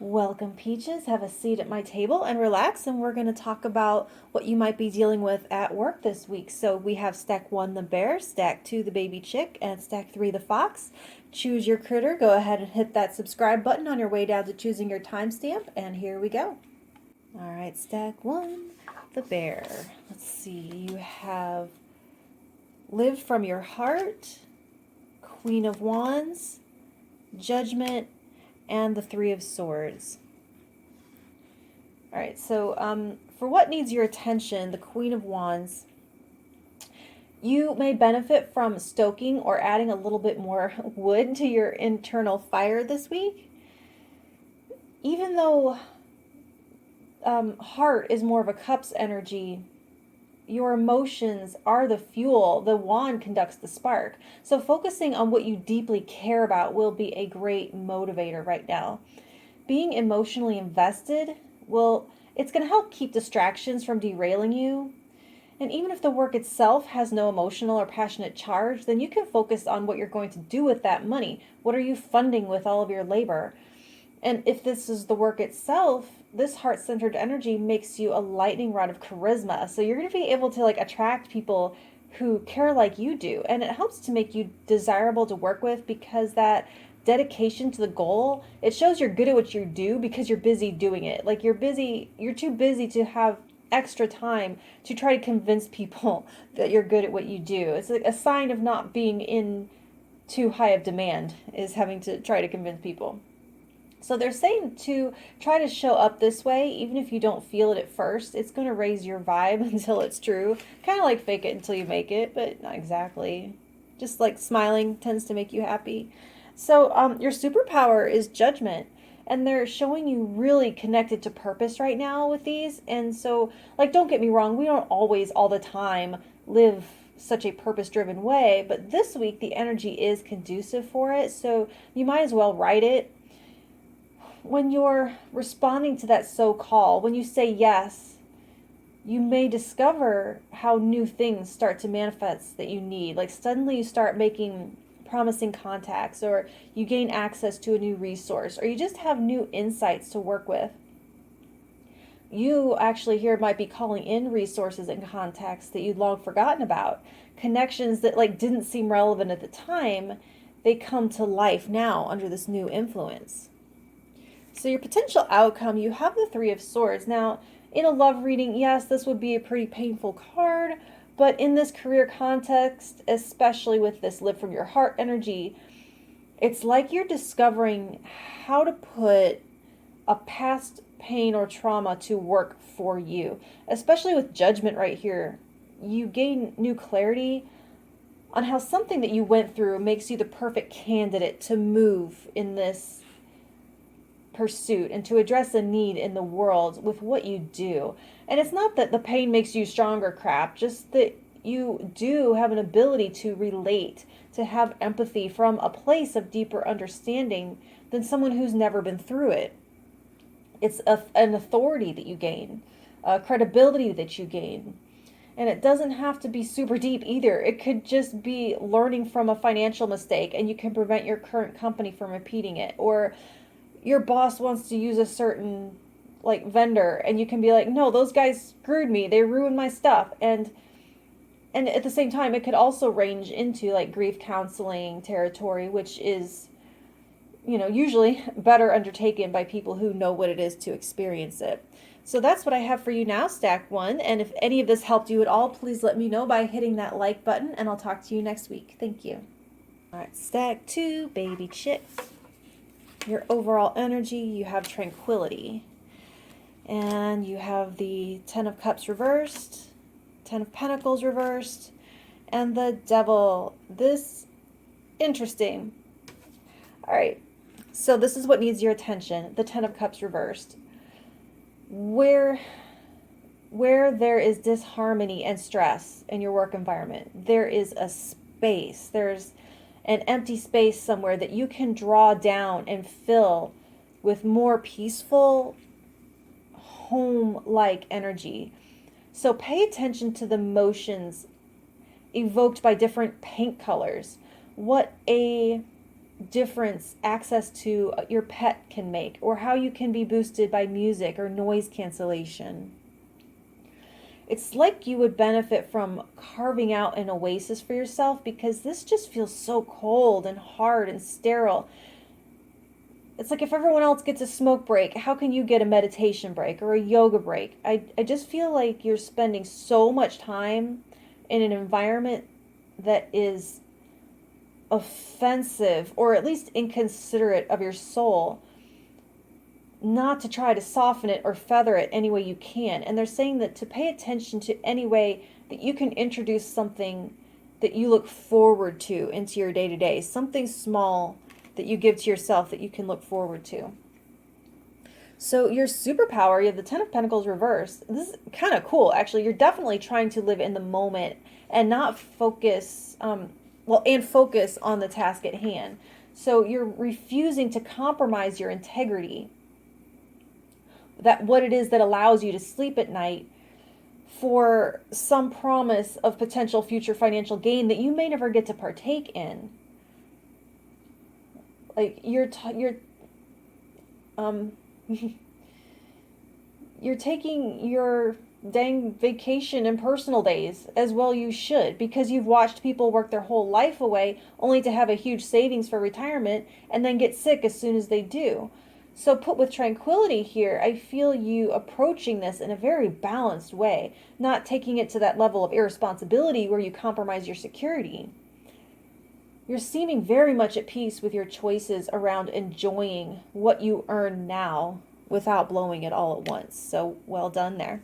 Welcome, Peaches. Have a seat at my table and relax, and we're going to talk about what you might be dealing with at work this week. So we have stack 1, the bear, stack 2, the baby chick, and stack 3, the fox. Choose your critter. Go ahead and hit that subscribe button on your way down to choosing your timestamp, and here we go. All right, stack 1, the bear. Let's see. You have Live from Your Heart, Queen of Wands, Judgment, and the 3 of Swords. All right, so for what needs your attention, the Queen of Wands, you may benefit from stoking or adding a little bit more wood to your internal fire this week. Even though heart is more of a cups energy, your emotions are the fuel. The wand conducts the spark. So focusing on what you deeply care about will be a great motivator right now. Being emotionally invested it's going to help keep distractions from derailing you. And even if the work itself has no emotional or passionate charge, then you can focus on what you're going to do with that money. What are you funding with all of your labor? And if this is the work itself, this heart-centered energy makes you a lightning rod of charisma. So you're going to be able to attract people who care like you do. And it helps to make you desirable to work with because that dedication to the goal, it shows you're good at what you do because you're busy doing it. You're too busy to have extra time to try to convince people that you're good at what you do. It's like a sign of not being in too high of demand, is having to try to convince people. So they're saying to try to show up this way, even if you don't feel it at first. It's going to raise your vibe until it's true. Kind of like fake it until you make it, but not exactly. Just like smiling tends to make you happy. So your superpower is judgment. And they're showing you really connected to purpose right now with these. And so, don't get me wrong, we don't always, all the time, live such a purpose-driven way. But this week, the energy is conducive for it. So you might as well write it. When you're responding to that call, when you say yes, you may discover how new things start to manifest that you need. Like suddenly you start making promising contacts, or you gain access to a new resource, or you just have new insights to work with. You actually here might be calling in resources and contacts that you'd long forgotten about. Connections that didn't seem relevant at the time, they come to life now under this new influence. So your potential outcome, you have the 3 of Swords. Now, in a love reading, yes, this would be a pretty painful card, but in this career context, especially with this Live from Your Heart energy, it's like you're discovering how to put a past pain or trauma to work for you. Especially with Judgment right here, you gain new clarity on how something that you went through makes you the perfect candidate to move in this pursuit and to address a need in the world with what you do. And it's not that the pain makes you stronger crap, just that you do have an ability to relate, to have empathy from a place of deeper understanding than someone who's never been through it. It's an authority that you gain, a credibility that you gain. And it doesn't have to be super deep either. It could just be learning from a financial mistake and you can prevent your current company from repeating it. Or your boss wants to use a certain vendor and you can be like, no, those guys screwed me, they ruined my stuff. And at the same time, it could also range into grief counseling territory, which is usually better undertaken by people who know what it is to experience it. So that's what I have for you now, stack 1. And if any of this helped you at all, please let me know by hitting that like button, and I'll talk to you next week. Thank you. All right, stack 2, baby chick. Your overall energy, you have tranquility. And you have the 10 of Cups reversed, 10 of Pentacles reversed, and the Devil. Interesting. All right, so this is what needs your attention, the 10 of Cups reversed. Where there is disharmony and stress in your work environment, there is a space. There's an empty space somewhere that you can draw down and fill with more peaceful, home-like energy. So pay attention to the emotions evoked by different paint colors. What a difference access to your pet can make, or how you can be boosted by music or noise cancellation. It's like you would benefit from carving out an oasis for yourself, because this just feels so cold and hard and sterile. It's like if everyone else gets a smoke break, how can you get a meditation break or a yoga break? I just feel like you're spending so much time in an environment that is offensive, or at least inconsiderate of your soul, not to try to soften it or feather it any way you can. And they're saying that to pay attention to any way that you can introduce something that you look forward to into your day-to-day, something small that you give to yourself that you can look forward to. So your superpower, you have the Ten of Pentacles reversed. This is kind of cool, actually. You're definitely trying to live in the moment and not focus, focus on the task at hand. So you're refusing to compromise your integrity. That what it is that allows you to sleep at night for some promise of potential future financial gain that you may never get to partake in. Like you're taking your dang vacation and personal days, as well you should, because you've watched people work their whole life away only to have a huge savings for retirement and then get sick as soon as they do. So put with tranquility here, I feel you approaching this in a very balanced way, not taking it to that level of irresponsibility where you compromise your security. You're seeming very much at peace with your choices around enjoying what you earn now without blowing it all at once. So well done there.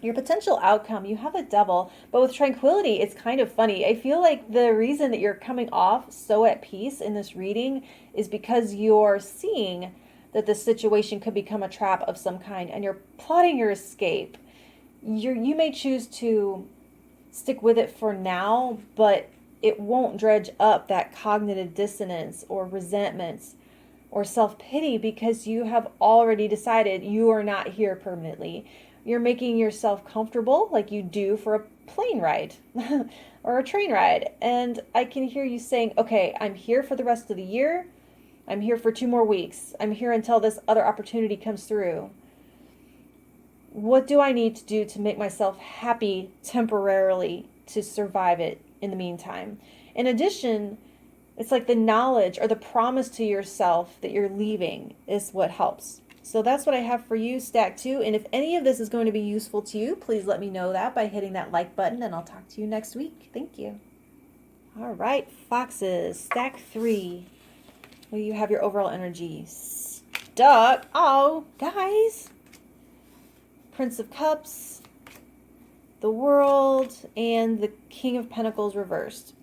Your potential outcome, you have a Devil, but with tranquility, it's kind of funny. I feel like the reason that you're coming off so at peace in this reading is because you're seeing that this situation could become a trap of some kind, and you're plotting your escape. You may choose to stick with it for now, but it won't dredge up that cognitive dissonance or resentments or self-pity, because you have already decided you are not here permanently. You're making yourself comfortable like you do for a plane ride or a train ride. And I can hear you saying, okay, I'm here for the rest of the year. I'm here for 2 more weeks. I'm here until this other opportunity comes through. What do I need to do to make myself happy temporarily to survive it in the meantime? In addition, it's like the knowledge or the promise to yourself that you're leaving is what helps. So that's what I have for you, Stack 2. And if any of this is going to be useful to you, please let me know that by hitting that like button, and I'll talk to you next week. Thank you. All right, Foxes, Stack 3. Well, you have your overall energy stuck. Oh, guys. Prince of Cups, the World, and the King of Pentacles reversed.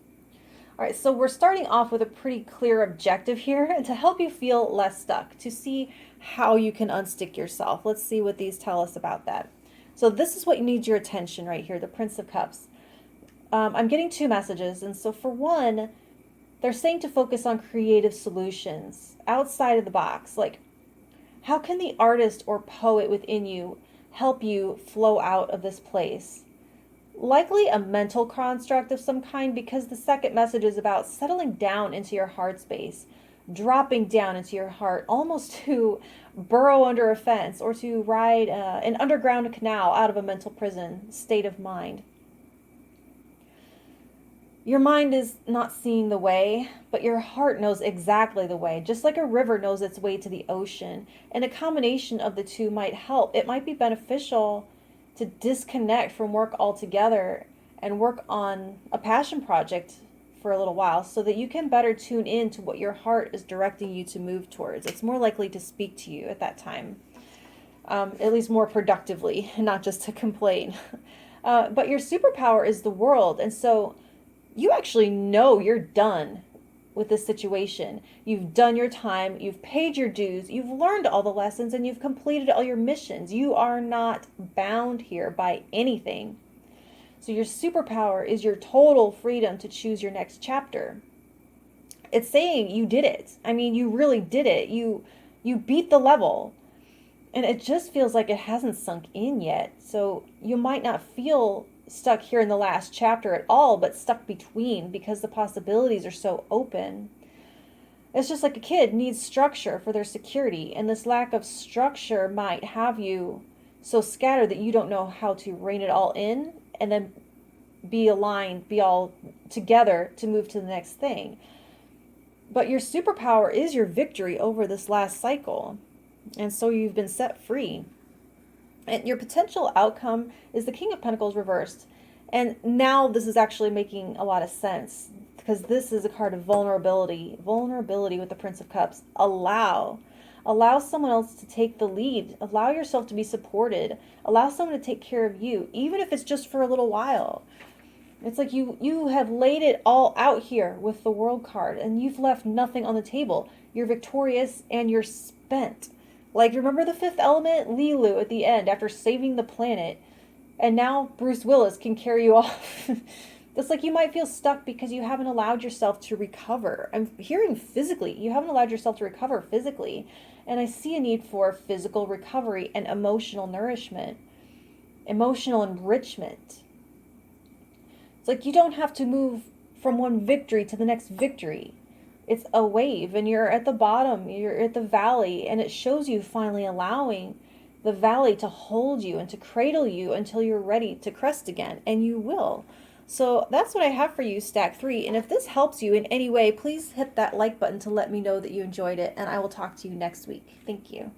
All right, so we're starting off with a pretty clear objective here, and to help you feel less stuck, to see how you can unstick yourself. Let's see what these tell us about that. So this is what needs your attention right here, the Prince of Cups. I'm getting 2 messages, and so for one, they're saying to focus on creative solutions outside of the box. Like, how can the artist or poet within you help you flow out of this place? Likely a mental construct of some kind, because the second message is about settling down into your heart space, dropping down into your heart, almost to burrow under a fence or to ride an underground canal out of a mental prison state of mind. Your mind is not seeing the way, but your heart knows exactly the way, just like a river knows its way to the ocean. And a combination of the two might help. It might be beneficial to disconnect from work altogether and work on a passion project for a little while, so that you can better tune in to what your heart is directing you to move towards. It's more likely to speak to you at that time, at least more productively, not just to complain. But your superpower is the World, and so you actually know you're done with this situation. You've done your time, you've paid your dues, you've learned all the lessons, and you've completed all your missions. You are not bound here by anything. So your superpower is your total freedom to choose your next chapter. It's saying you did it. I mean, you really did it. You beat the level. And it just feels like it hasn't sunk in yet. So you might not feel stuck here in the last chapter at all, but stuck between, because the possibilities are so open. It's just like a kid needs structure for their security, and this lack of structure might have you so scattered that you don't know how to rein it all in and then be aligned, be all together to move to the next thing. But your superpower is your victory over this last cycle. And so you've been set free. And your potential outcome is the King of Pentacles reversed. And now this is actually making a lot of sense, because this is a card of vulnerability. Vulnerability with the Prince of Cups. Allow someone else to take the lead. Allow yourself to be supported. Allow someone to take care of you, even if it's just for a little while. It's like you have laid it all out here with the World card, and you've left nothing on the table. You're victorious and you're spent. Like, remember the fifth element, Lilu, at the end, after saving the planet, and now Bruce Willis can carry you off. It's like you might feel stuck because you haven't allowed yourself to recover. I'm hearing physically. You haven't allowed yourself to recover physically. And I see a need for physical recovery and emotional nourishment, emotional enrichment. It's like you don't have to move from one victory to the next victory. It's a wave, and you're at the bottom, you're at the valley, and it shows you finally allowing the valley to hold you and to cradle you until you're ready to crest again, and you will. So that's what I have for you, Stack 3. And if this helps you in any way, please hit that like button to let me know that you enjoyed it, and I will talk to you next week. Thank you.